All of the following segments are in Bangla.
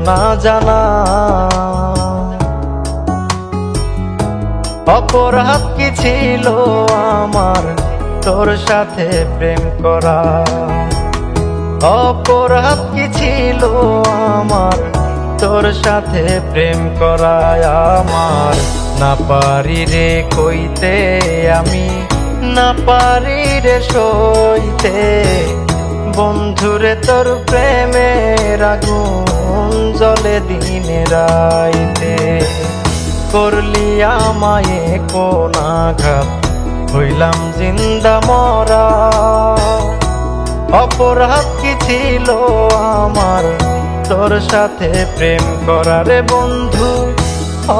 না জানা। অপরাধ কি ছিল আমার তোর সাথে প্রেম করা? অপরাধ কি ছিল আমার তোর সাথে প্রেম করা? আমার না পারি রে কইতে, আমি না পারি রে সইতে, বন্ধুরে তোর প্রেমের আগুন জ্বলে দিনে রাইতে। করলি আমায় কোন আঘাত, হইলাম জিন্দা মরা। অপরাধ কি ছিল আমার তোর সাথে প্রেম করা রে বন্ধু?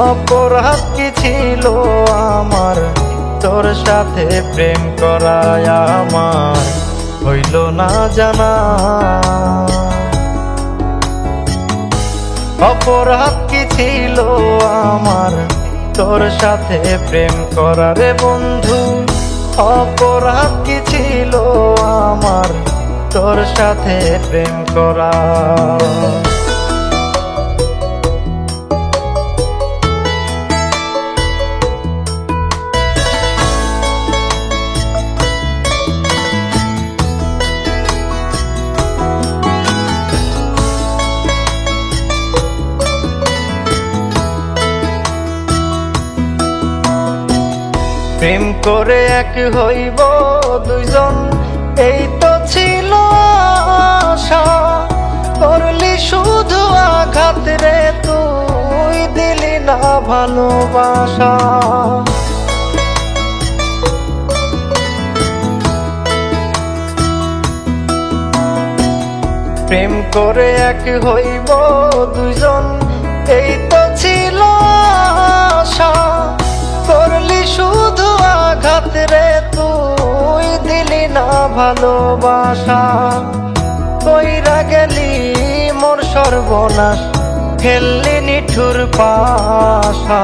অপরাধ কি ছিল আমার তোর সাথে প্রেম করা? আমার হইল না জানা। অপরাধ কি ছিল আমার তোর সাথে প্রেম করা রে বন্ধু? অপরাধ কি ছিল আমার তোর সাথে প্রেম করা? প্রেম করে এক হইব দুইজন, এই তো ছিল আশা। করলি শুধু আঘাত রে, তুই দিলি না ভালোবাসা। প্রেম করে এক হইব দুইজন, এই তো ছিল আশা। করলি শুধু আঘাত রে, তুই দিলি না ভালোবাসা। কইরা গেলি মোর সর্বনাশ, ফেললি নিঠুর পাশা।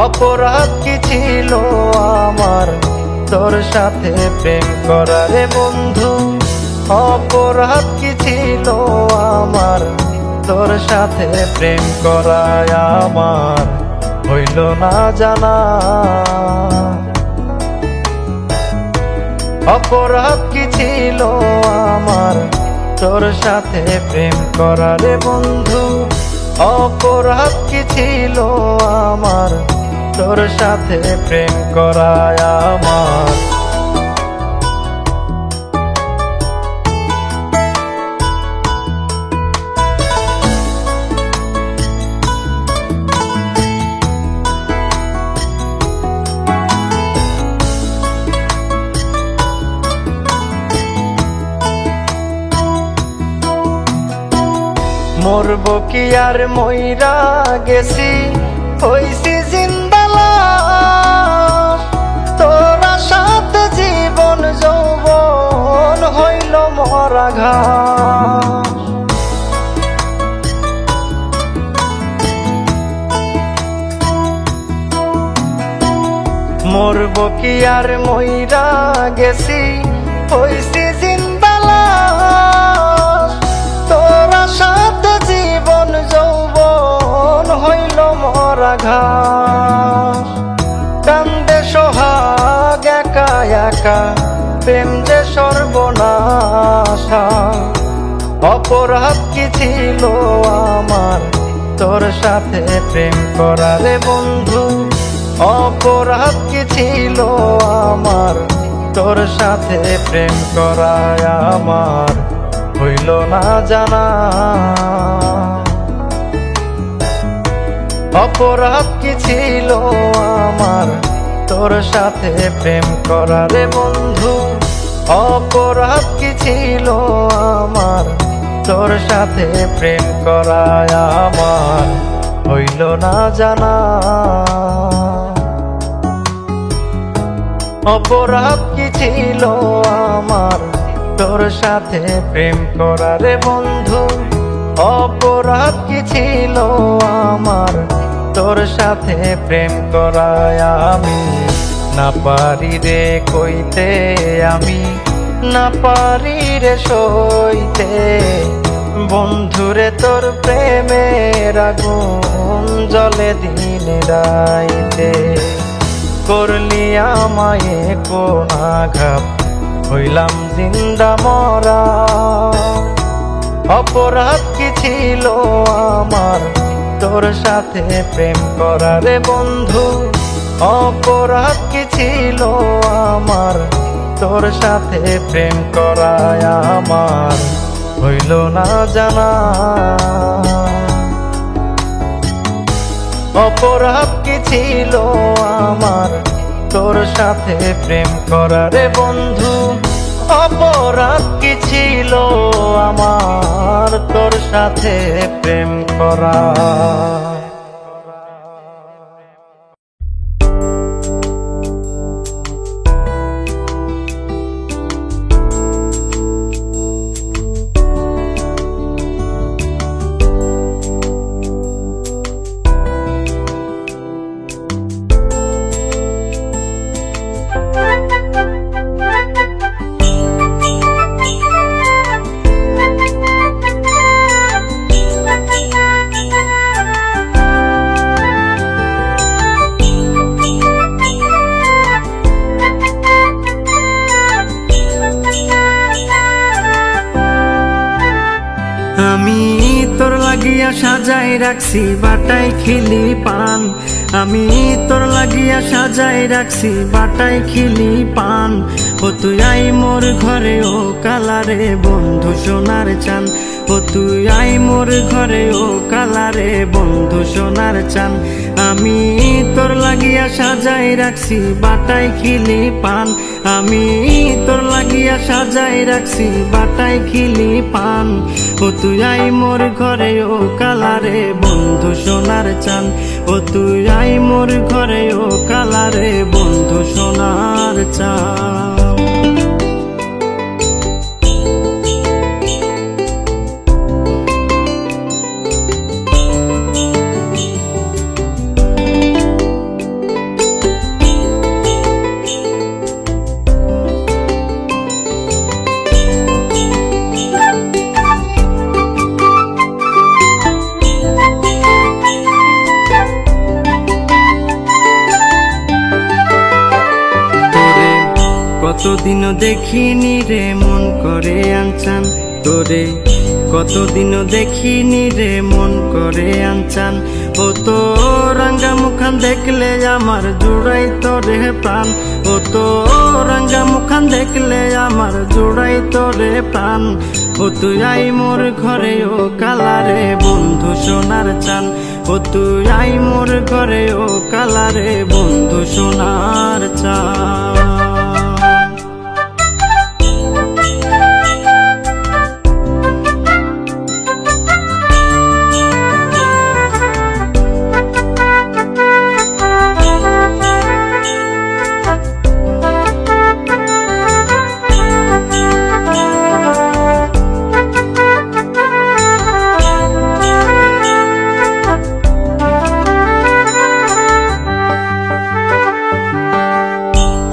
অপরাধ কি ছিল আমার তোর সাথে প্রেম করা রে বন্ধু? অপরাধ কি ছিল আমার তোর সাথে প্রেম করা? আমার হইল না জানা। অপরাধ কি ছিল আমার তোর সাথে প্রেম করা রে বন্ধু? অপরাধ কি ছিল আমার তোর সাথে প্রেম করা? আমার মরবো কি আর মইরা গেছি, হইছি জিন্দা লাশ। তোরা সাথে জীবন যৌবন হইল মরা ঘাস। মরবো কি আর মইরা গেছি, হইছি জিন্দা লাশ। তোরা সাথে জীবন যৌবন হইল মরা ঘাস। কান্দে সোহাগ একা একা, প্রেম যে সর্বনাশা। অপরাধ কি ছিল আমার তোর সাথে প্রেম করা রে বন্ধু? অপরাধ কি ছিল আমার তোর সাথে প্রেম করা? আমার হইল না জানা। অপরাধ কি ছিল আমার তোর সাথে প্রেম করা রে বন্ধু? অপরাধ কি ছিল আমার তোর সাথে প্রেম করা? আমার হইল না জানা। অপরাধ কি ছিল আমার তোর সাথে প্রেম করা রে বন্ধু? অপরাধ কি ছিল আমার তোর সাথে প্রেম করা? আমি না পারি রে কইতে, আমি না পারি রে সইতে, বন্ধুরে তোর প্রেমের আগুন জ্বলে দিন রাইতে, করলি আমায় কোন আঘাত, হইলাম জিন্দা মরা। অপরাধ কি ছিল আমার তোর সাথে প্রেম করার বন্ধু, অপরাধ কি ছিল আমার তোর সাথে প্রেম করায় আমার হইল না জানা। অপরাধ কি ছিল আমার তোর সাথে প্রেম করার বন্ধু, অপরাধ কি ছিল আমার তোর সাথে প্রেম করা। আমি তোর লাগিয়া সাজাই রাখছি বাটাই খিলি পান, আমি তোর লাগিয়া সাজাই রাখছি বাটাই খিলি পান। ও তুই আই মোর ঘরে ও কালারে বন্ধু সোনার চান, ও তুই আই মোর ঘরে ও কালারে বন্ধু সোনার চান। আমি তোর লাগিয়া সাজাই রাখছি বাটাই খিলি পান, আমি তোর লাগিয়া সাজাই রাখছি বাটাই খিলি পান। ও তুই আই মোর ঘরে ও কালারে বন্ধু সোনার চান, ও তুই আই মোর ঘরে ও কালারে বন্ধু সোনার চান। কতদিন দেখিনি রে মন করে আনচান তোরে, কতদিন দেখিনি রে মন করে আনচান। ও তো রাঙ্গা মুখান দেখলে আমার জুড়াই তোরে প্রাণ, ও তো রাঙ্গা মুখান দেখলে আমার জুড়াই তোরে প্রাণ। ও তুই আই মোর ঘরে ও কালারে বন্ধু সোনার চান, ও তুই আই মোর ঘরে ও কালারে বন্ধু সোনার চান।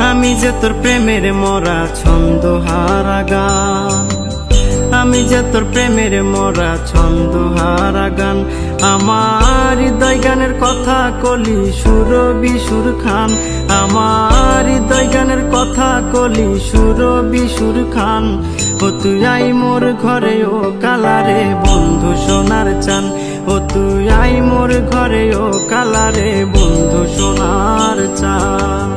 আমি যে তোর প্রেমের মরা ছন্দ হারা গান, আমি যে তোর প্রেমের মরা ছন্দ হারা গান। আমার হৃদয় গানের কথা কলি সুর বিসুর খান, আমার হৃদয় গানের কথা কলি সুর বিসুর খান। ও তুই আই মোর ঘরে ও কালারে বন্ধু সোনার চান, ও তুই আই মোর ঘরে ও কালারে বন্ধু সোনার চান।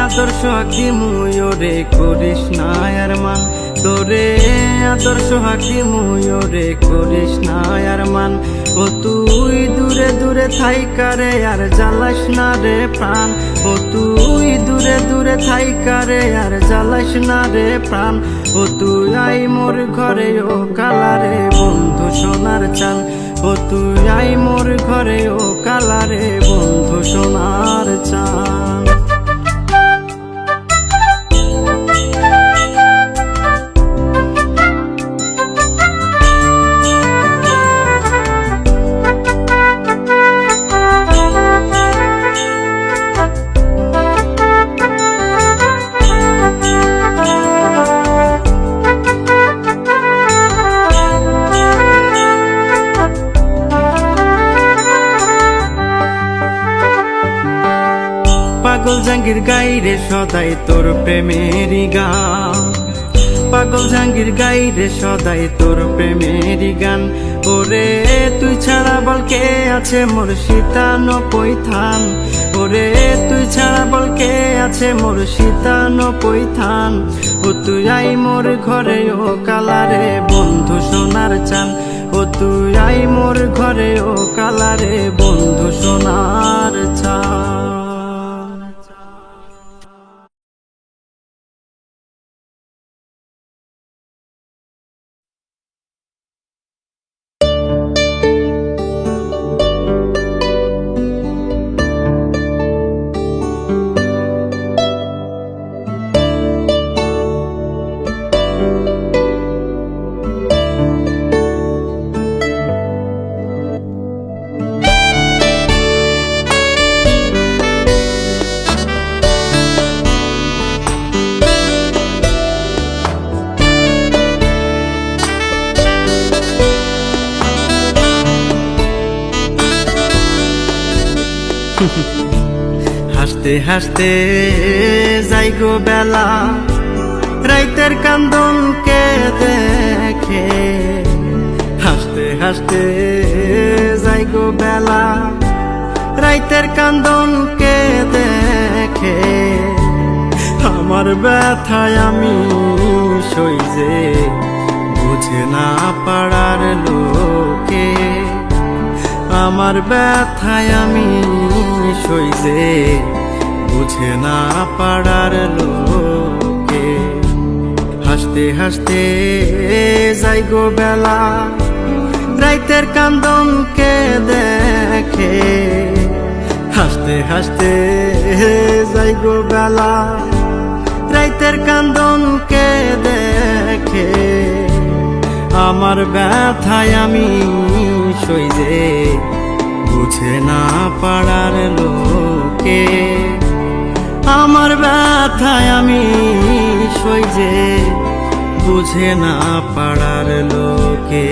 আদর্শ হাকি মুয়রে করিস না আর মান, তোরে আদর্শ হাকি মুয়রে করিস না আর মান। ও তুই দূরে দূরে দূরে থাইকা রে আর জ্বালাস না রে প্রাণ, ও তুই দূরে দূরে থাইকা রে আর জ্বালাস না রে প্রাণ, ও তুই আই মোর ঘরে ও কালারে বন্ধু সোনার চান, ও তুই আই মোর ঘরে ও কালারে বন্ধু সোনার চান। পাগল জাঙ্গির গাইরে সদাই তোর প্রেমেরই গান, পাগল জাঙ্গির গাইরে সদাই তোর প্রেমেরই গান, ওরে তুই ছাড়া বল কে আছে মোর সীতান পৈথান, ওরে তুই ছাড়া বল কে আছে মোর সীতান পৈথান, ও তুই আই মোর ঘরে ও কালারে বন্ধু সোনার চান, ও তুই আই মোর ঘরে ও কালারে বন্ধু সোনার চান। হাসতে হাসতে যাই গো বেলা, রাইতের কান্দন কে দেখে, হাসতে হাসতে যাই গো বেলা, রাইতের কান্দন কে দেখে, আমার ব্যথায় আমি সইজে বুঝে না পাড়ার লোকে, আমার ব্যথায় আমি সইজে বুঝে না পাড়ার লোকে, হাসতে হাসতে যাই গো বেলা, রাইতের কান্দন কে দেখে, হাসতে হাসতে যাই গো বেলা, রাইতের কান্দন কে দেখে, আমার ব্যথায় আমি সইজে বুঝে না পাড়ার লোকে, আমার ব্যথায় আমি সইজে বুঝে না পাড়ার লোকে।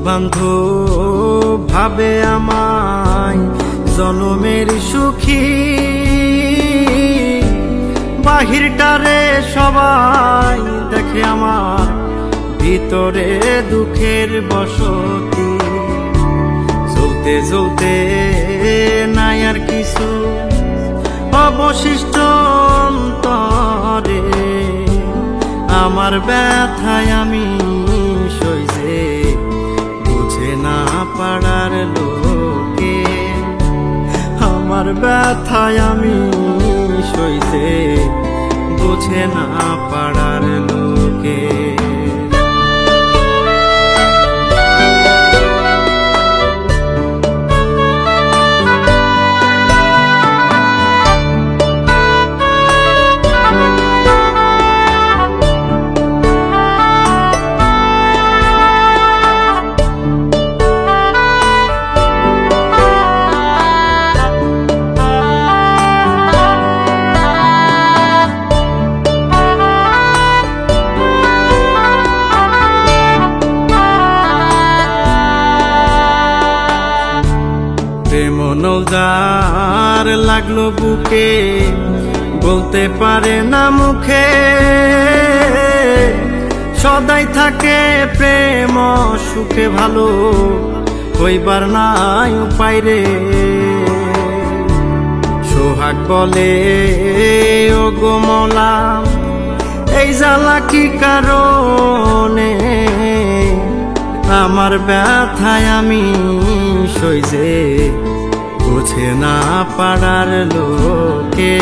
বান্ধব ভাবে আমায় জনমের সুখী, বাহিরটারে সবাই দেখে আমার ভিতরে দুঃখের বসতি, চলতে চলতে নাই আর কিছু অবশিষ্ট অন্তরে, আমার ব্যথায় আমি সইজে বুঝে না পাড়ার লোকে, আমার ব্যথায় আমি সইজে বুঝে না পাড়ার লোকে। নৌজার লাগলো বুকে, বলতে পারে না মুখে, সদাই থাকে প্রেম সুখে ভালো হইবার নাই উপায় রে। সোহাগ বলে ও গো মৌলা, এই জ্বালা কি কারণে, আমার ব্যথায় আমি সইজে বুঝে না পাড়ার লোকে,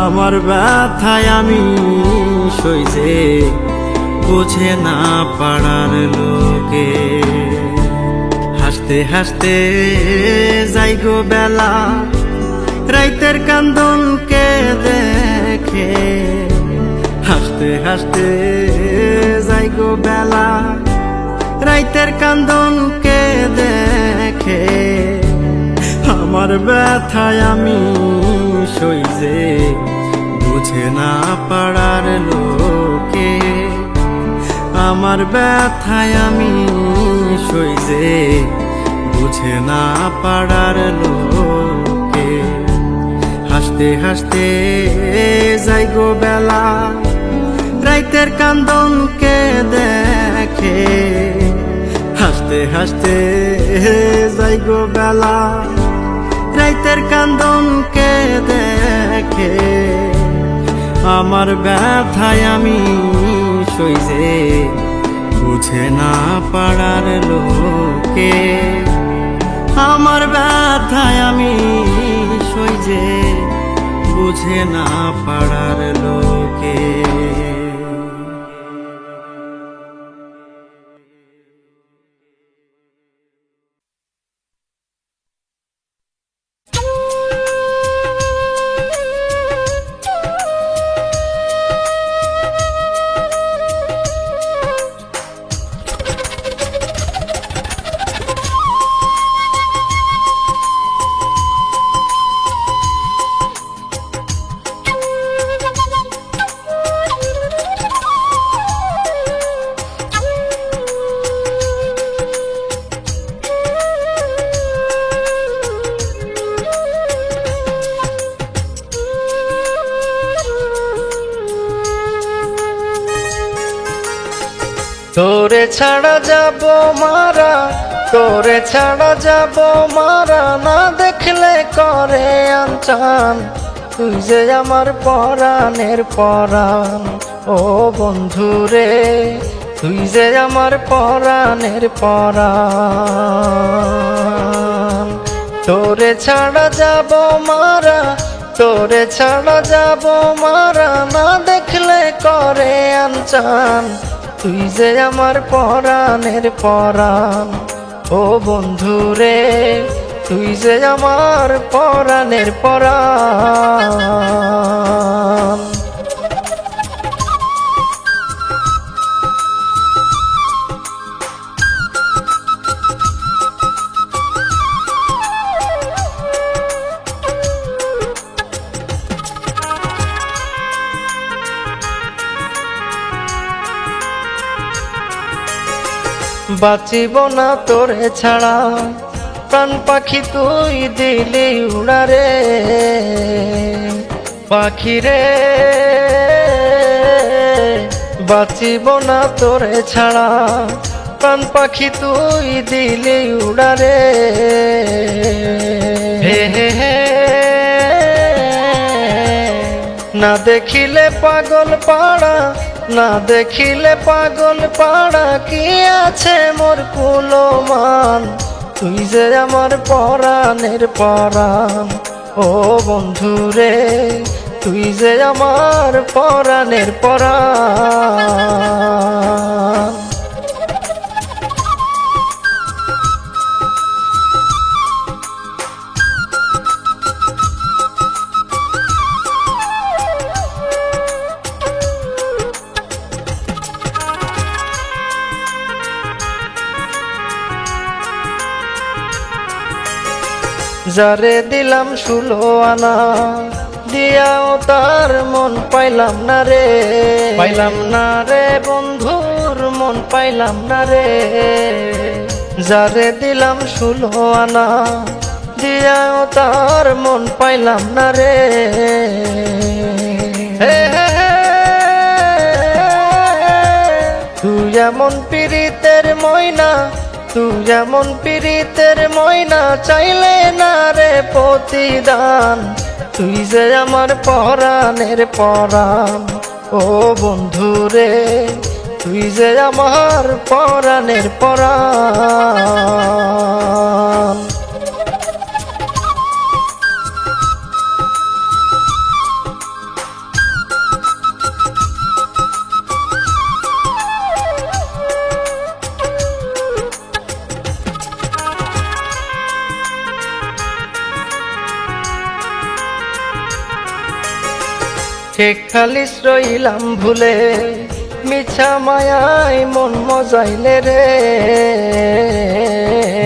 আমার ব্যথায় আমি সইজে বুঝে না পাড়ার লোকে। হাসতে হাসতে যাই গো বেলা, রাইতের কান্দনকে দেখে, হাসতে হাসতে যাই গো বেলা, রাইতের কান্দনকে দেখে, আমার ব্যথায় আমি সইজে বুঝে না পাড়ার লোকে, আমার ব্যথায় আমি সইজে বুঝে না পাড়ার লোকে। হাসতে হাসতে যাই গো বেলা, রাইতের কান্দনকে দেখে, হাসতে হাসতে যাই গো বেলা, রাইতের কান্দনকে দেখে, আমার ব্যথায় আমি সইজে বুঝে না পাড়ার লোকে, আমার ব্যথায় আমি সইজে বুঝে না পাড়ার লোকে। তোরে ছাড়া যাব মারা, তোরে ছাড়া যাব মারা, না দেখলে করে আনচান, তুই যে আমার পরাণের পরাণ। ও বন্ধু রে, তুই যে আমার পরাণের পরাণ। তোরে ছাড়া যাব মারা, তোরে ছাড়া যাব মারা, না দেখলে করে আনচান, তুই যে আমার পরাণের পরাণ। ও বন্ধু রে, তুই যে আমার পরাণের পরাণ। বাঁচিব না তোরে ছাড়া, প্রাণ পাখি তুই দিলি উড়ারে। পাখি রে, বাঁচিব না তোরে ছাড়া, প্রাণ পাখি তুই দিলি উড়ারে। হে হে হে, না দেখিলে পাগল পাড়া, না দেখিলে পাগল পাড়া, কি আছে মোর কুলমান, তুই যে আমার পরাণের পরাণ। ও বন্ধু রে, তুই যে আমার পরাণের পরাণ। যারে দিলাম 16 আনা, দিয়াও তার মন পাইলাম না রে, পাইলাম না রে বন্ধুর মন পাইলাম না রে। যারে দিলাম 16 আনা, দিয়াও তার মন পাইলাম না রে। তুই যেমন পীড়িতের ময়না, তুই যেমন পীড়িতের ময়না, চাইলে না রে প্রতিদান। তুই যে আমার পরাণের পরাণ, ও বন্ধু রে, তুই যে আমার পরাণের পরাণ। ঠিক খালিস রইলাম ভুলে, মিছা মায়ায় মন মজাইলে রে।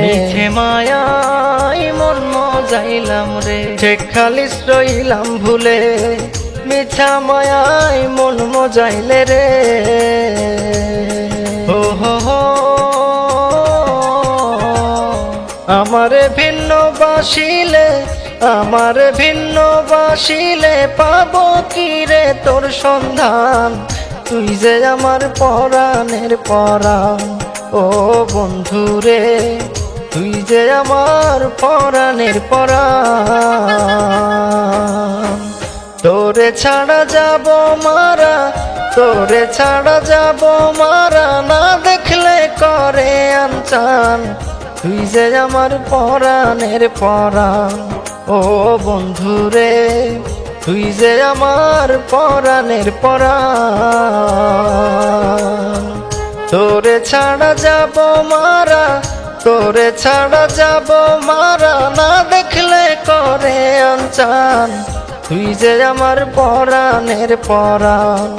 মিছে মায়ায় মন মজাইলাম রে। ঠিক খালিস রইলাম ভুলে, মিছা মায়ায় মন মজাইলে রে। ও হো হো, আমারে ভিন্ন বাসিলে, আমার ভিন্ন বাসিলে পাবো কি রে তোর সন্ধান। তুই যে আমার পরাণের পরাণ, ও বন্ধু রে, তুই যে আমার পরাণের পরাণ। তোরে ছাড়া যাব মারা, তোরে ছাড়া যাব মারা, না দেখলে করে আনচান। তুই যে আমার পরাণের পরাণ, ও বন্ধু রে, তুই যে আমার পরাণের পরাণ। তোরে ছাড়া যাব মারা, তোরে ছাড়া যাব মারা, না দেখলে করে আনচান। তুই যে আমার পরাণের পরাণ,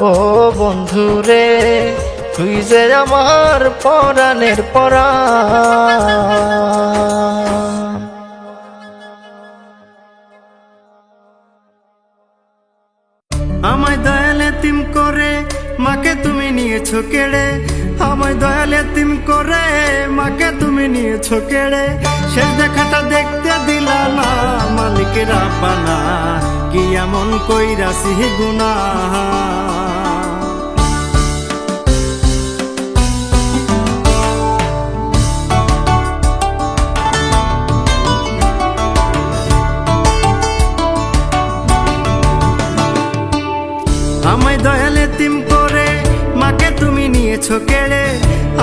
ও বন্ধু রে, তুই যে আমার পরাণের পরাণ। আমায় দয়াল এতিম করে মাকে তুমি নিয়েছো কেড়ে, আমায় দয়াল এতিম করে মাকে তুমি নিয়েছো কেড়ে। শেষ দেখাটা দেখতে দিলা না মালিকের আপানা, কি এমন কইরাছি গুনাহ। আমায় দয়াল এতিম করে মাকে তুমি নিয়েছো কেড়ে,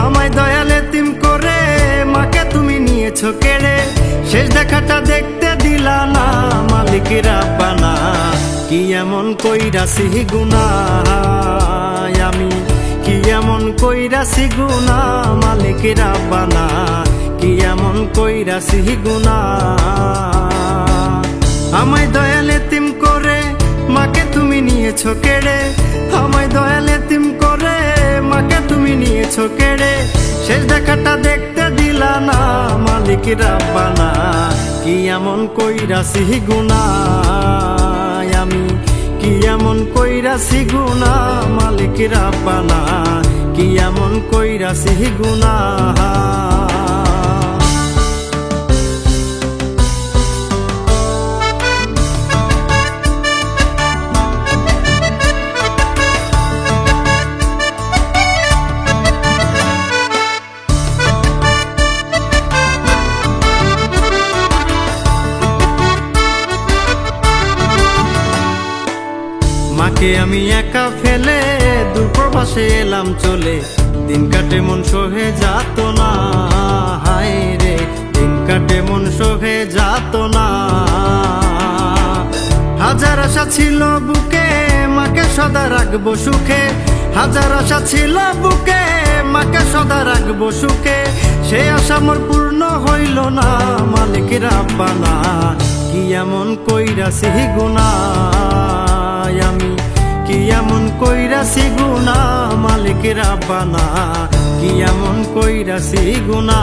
আমায় দয়াল এতিম করে মাকে তুমি নিয়েছো কেড়ে। শেষ দেখাটা দেখতে দিলা না মালিকের আপানা, কি এমন কইরাছি গুনাহ আমি, কি এমন কইরাছি গুনাহ মালিকের আপানা, কি এমন কইরাছি গুনাহ। আমায় দয়াল এতিম করে মাকে তুমি নিয়েছো কেড়ে, আমায় দয়াল এতিম করে মাকে তুমি নিয়েছো কেড়ে। শেষ দেখাটা দেখতে দিলা না মালিক রাব্বানা, কি এমন কইরাছি গুনাহ আমি, কি এমন কইরাছি গুনাহ মালিক রাব্বানা, কি এমন কইরাছি গুনাহ। মাকে আমি একা ফেলে দূর প্রবাসে এলাম চলে, দিন কাটে মন সোহে যাত না, হায় রে দিন কাটে মন সোহে যাত না। হাজার আশা ছিল বুকে মাকে সদা রাখবো সুখে, হাজার আশা ছিল বুকে মাকে সদা রাখবো সুখে। সে আশা মোর পূর্ণ হইল না মালিক রাব্বানা, কি এমন কইরাছি গুনাহ আমি, কি এমন কইরাছি গুনাহ মালিক রাব্বানা, কি এমন কইরাছি গুনাহ।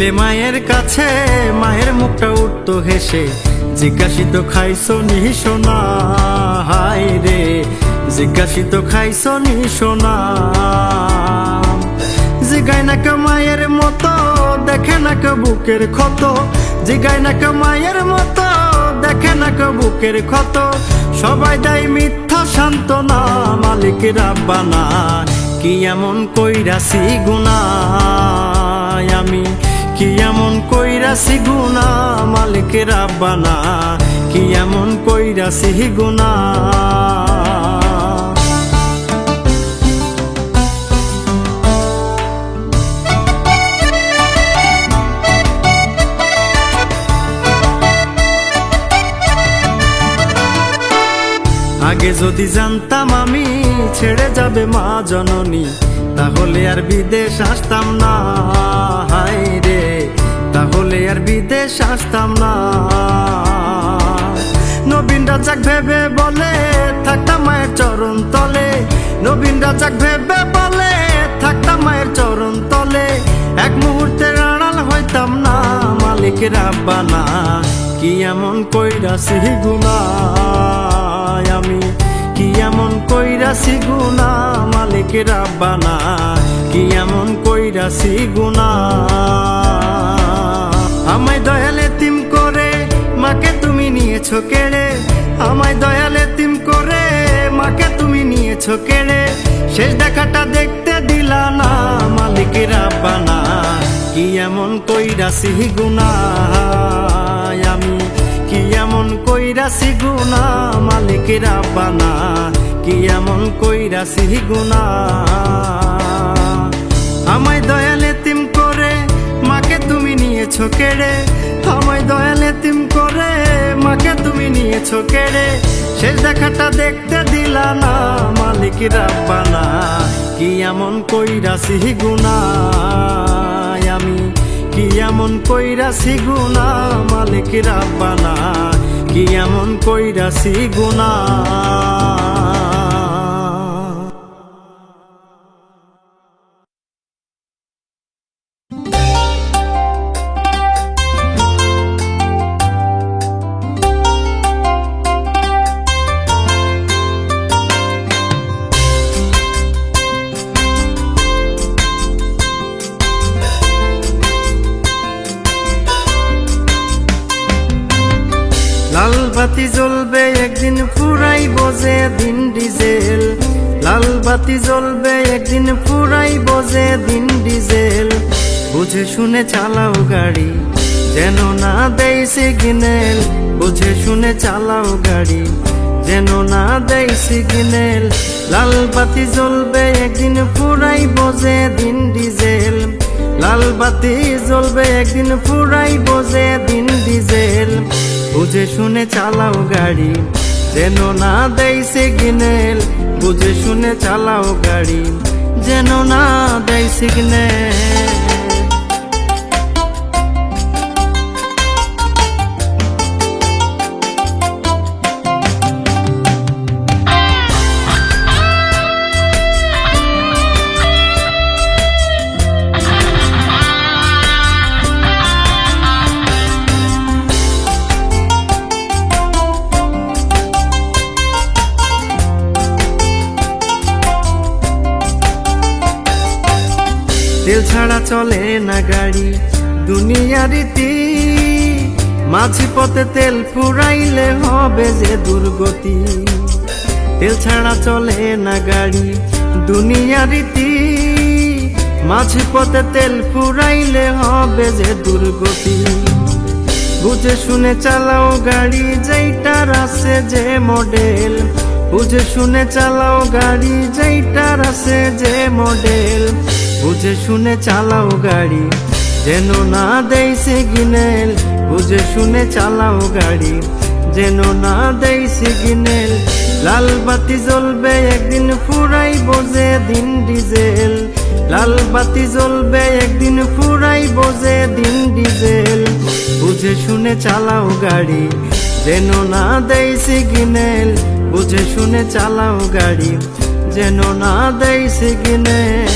গেলে মায়ের কাছে মায়ের মুখটা উঠতো হেসে, জিজ্ঞাসিত খাইছো নি সোনা, হায় রে জিজ্ঞাসিত খাইছো নি সোনা। জিগায় না কে মায়ের মতো দেখে না কে বুকের ক্ষত, জিগায় না কে মায়ের মতো দেখে না কে বুকের ক্ষত। সবাই দেয় মিথ্যা সান্ত্বনা, মালিক রাব্বানা কি এমন কইরাছি গুনাহ আমি, কি এমন কইরাছি গুনাহ মালিক রাব্বানা কি এমন কইরাছি গুনাহ। আগে যদি জানতাম আমি ছেড়ে যাবে মা জননী, তাহলে আর বিদেশ আসতাম না, হায় রে তাহলে আর বিদেশ আসতাম না। নবীন রাজাক ভেবে বলে থাকতাম মায়ের চরণ তলে, নবীন রাজাক ভেবে বলে থাকতাম মায়ের চরণ তলে। এক মুহূর্তের আড়াল হইতাম না, মালিক রাব্বানা কি এমন কইরাছি গুনাহ আমি, কি এমন কইরাছি গুনাহ মালিক রাব্বানা কি এমন কইরাছি গুনাহ। আমায় দয়াল এতিম করে মাকে তুমি নিয়েছো কেড়ে, আমায় দয়াল এতিম করে মাকে তুমি নিয়েছো কেড়ে। শেষ দেখাটা দেখতে দিলা না, মালিক রাব্বানা কি এমন কইরাছি গুনাহ আমি, কি এমন কইরাছি গুনাহ মালিক রাব্বানা কি এমন কইরাছি গুনাহ। আমায় দয়াল এতিম করে মাকে তুমি নিয়েছো কেড়ে, আমায় দয়াল এতিম করে মাকে তুমি নিয়েছো কেড়ে। শেষ দেখাটা দেখতে দিলা না, মালিক রাব্বানা কি এমন কইরাছি গুনাহ আমি, কি এমন কইরাছি গুনাহ মালিক রাব্বানা কি এমন কইরাছি গুনাহ। লাল বাতি জ্বলবে একদিন ফুরাইব যে দিন ডিজেল, লাল বাতি জ্বলবে একদিন ফুরাইব যে দিন ডিজেল। বুঝে শুনে চালাও গাড়ি যেন না দেয় সিগন্যাল, বুঝে শুনে চালাও গাড়ি যেন না দেয় সিগন্যাল। লাল বাতি জ্বলবে একদিন ফুরাইব যে দিন ডিজেল, লাল বাতি জ্বলবে একদিন ফুরাইব যে দিন ডিজেল। বুঝে শুনে চালাও গাড়ি যেন না দেয় সিগন্যাল, বুঝে শুনে চালাও গাড়ি যেন না দেয় সিগন্যাল। তেল ছাড়া চলে না গাড়ি দুনিয়া রীতি, মাঝি পথে তেল ফুরাইলে হবে যে দুর্গতি। তেল ছাড়া চলে না গাড়ি দুনিয়া রীতি, মাঝি পথে তেল ফুরাইলে হবে যে দুর্গতি। বুঝে শুনে চালাও গাড়ি যেইটার আছে যে মডেল, বুঝে শুনে চালাও গাড়ি যেইটার আছে যে মডেল। বুঝে শুনে চালাও গাড়ি যেন না দেয় সিগন্যাল, বুঝে শুনে চালাও গাড়ি যেন না দেয় সিগন্যাল। লাল বাতি জ্বলবে একদিন ফুরাইব যে দিন ডিজেল, লাল বাতি জ্বলবে একদিন ফুরাইব যে দিন ডিজেল। বুঝে শুনে চালাও গাড়ি যেন না দেয় সিগন্যাল, বুঝে শুনে চালাও গাড়ি যেন না দেয় সিগন্যাল।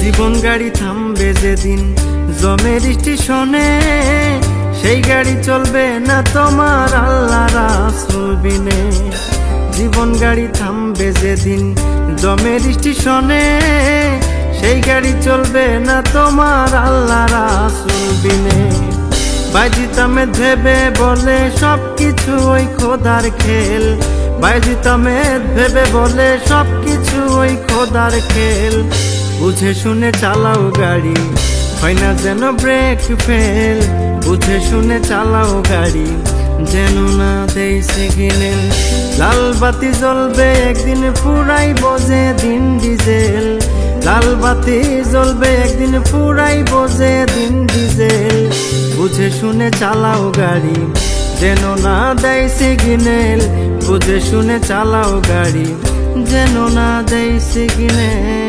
জীবন গাড়ি থামবে যেদিন জমের স্টেশনে, সেই গাড়ি চলবে না তোমার আল্লাহ রাসূল বিনে। জীবন গাড়ি থামবে যেদিন জমের স্টেশনে, সেই গাড়ি চলবে না তোমার আল্লাহ রাসূল বিনে। বাইজিতামে ভেবে বলে সবকিছু ওই খোদার খেল, বাইজিতামে ভেবে বলে সবকিছু ওই খোদার খেল। বুঝে শুনে চালাও গাড়ি, হয় না যেন ব্রেক ফেল। বুঝে শুনে চালাও গাড়ি, যেন না দেই সিগন্যাল। লাল বাতি জ্বলবে একদিন পুরাই বোঝে দিন ডিজেল, লাল বাতি জ্বলবে একদিন পুরাই বোঝে দিন ডিজেল। বুঝে শুনে চালাও গাড়ি, যেন না দেয় সিগন্যাল। বুঝে শুনে চালাও গাড়ি, যেন না দেয় সিগন্যাল।